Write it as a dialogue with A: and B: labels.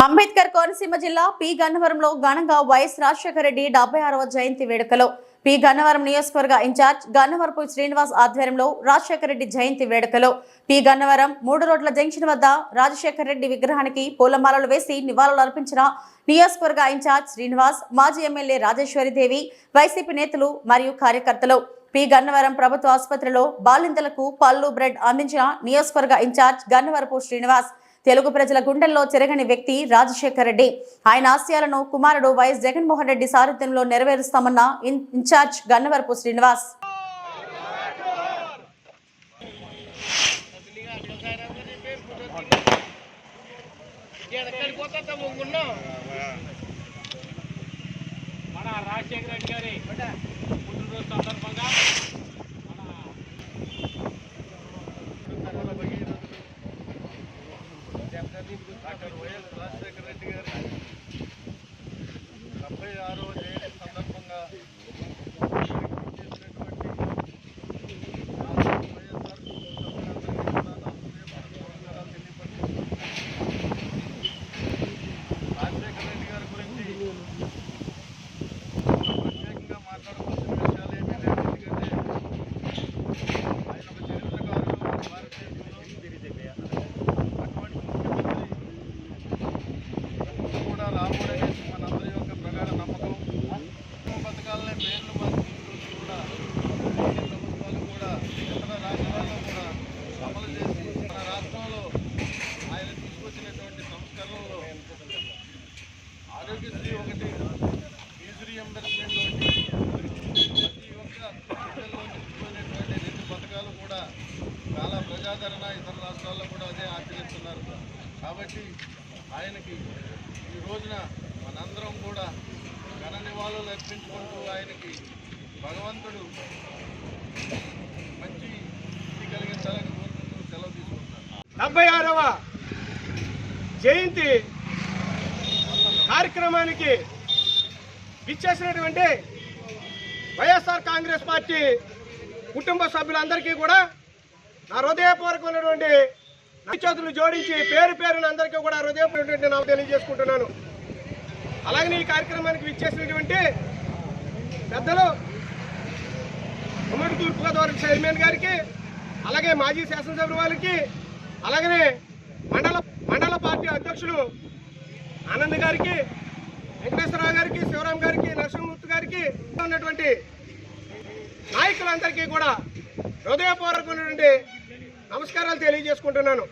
A: అంబేద్కర్ కోనసీమ జిల్లా పి గన్నవరంలో ఘనంగా వైఎస్ రాజశేఖర రెడ్డి 76వ జయంతి వేడుకలో పి గన్నవరం నియోజకవర్గ ఇన్ఛార్జ్ గన్నవరపు శ్రీనివాస్ ఆధ్వర్యంలో రాజశేఖర రెడ్డి జయంతి వేడుకలో పి గన్నవరం 3 రోడ్ల జంక్షన్ వద్ద రాజశేఖర రెడ్డి విగ్రహానికి పూలమాలలు వేసి నివాళులు అర్పించిన నియోజకవర్గ ఇన్ఛార్జ్ శ్రీనివాస్, మాజీ ఎమ్మెల్యే రాజేశ్వరిదేవి, వైసీపీ నేతలు మరియు కార్యకర్తలు. పి గన్నవరం ప్రభుత్వ ఆసుపత్రిలో బాలింతలకు పళ్ళు, బ్రెడ్ అందించిన నియోజకవర్గ ఇన్ఛార్జ్ గన్నవరపు శ్రీనివాస్. తెలుగు ప్రజల గుండెల్లో చెరగని వ్యక్తి రాజశేఖర రెడ్డి. ఆయన ఆశయాలను కుమారుడు వైఎస్ జగన్మోహన్ రెడ్డి సారథ్యంలో నెరవేరుస్తామన్న ఇన్ఛార్జ్ గన్నవరపు శ్రీనివాస్.
B: మన రాజశేఖర రెడ్డి గారి పుట్టినరోజు సందర్భంగా
C: డాక్టర్ వైఎస్ రాజశేఖర రెడ్డి గారి 76వ జయంతి సందర్భంగా రాజశేఖర రెడ్డి గారి గురించి ప్రత్యేకంగా మాట్లాడవలసిన విషయాలు ఏమీ లేవు. ఎందుకంటే ఆయన ఒక చరిత్రకారుడు, భారతదేశంలో కూడా రాబోడనేది మనందరి యొక్క ప్రగాఢ నమ్మకం. పథకాలనే పేర్లు మార్చుకుంటూ కూడా ప్రభుత్వాలు కూడా ఇతర రాష్ట్రాల్లో కూడా అమలు చేసి మన రాష్ట్రంలో ఆయన తీసుకొచ్చినటువంటి సంస్కరణలో ఆరోగ్యశ్రీ ఒకటి, ఫీజు రీయింబర్స్మెంట్ ఒకటి, ప్రతి ఒక్క ప్రజల్లో తీసుకునేటువంటి 2 పథకాలు కూడా చాలా ప్రజాదరణ, ఇతర రాష్ట్రాల్లో కూడా అదే ఆచరిస్తున్నారు. కాబట్టి ఆయనకి ఈ రోజున మనందరం కూడా ఘన నివాళులు అర్పించుకుంటూ ఆయనకి భగవంతుడు మంచి స్థితి కలిగించాలని కోరుకుంటూ సెలవు తీసుకుంటున్నాను.
B: 76వ జయంతి కార్యక్రమానికి విచ్చేసినటువంటి వైఎస్ఆర్ కాంగ్రెస్ పార్టీ కుటుంబ సభ్యులందరికీ కూడా నా హృదయపూర్వకమైనటువంటి చేతులు జోడించి పేరు పేరున అందరికీ కూడా హృదయపూర్వకమైనటువంటి నాకు తెలియజేసుకుంటున్నాను. అలాగే ఈ కార్యక్రమానికి విచ్చేసినటువంటి పెద్దలు ఉమ్మడి తూర్పుగోదావరి చైర్మన్ గారికి, అలాగే మాజీ శాసనసభ్యుల వారికి, అలాగనే మండల పార్టీ అధ్యక్షులు ఆనంద్ గారికి, వెంకటేశ్వరరావు గారికి, శివరాం గారికి, నరసింహమూర్తి గారికి, ఉన్నటువంటి నాయకులందరికీ కూడా హృదయపూర్వకమైనటువంటి నమస్కారాలు తెలియజేసుకుంటున్నాను.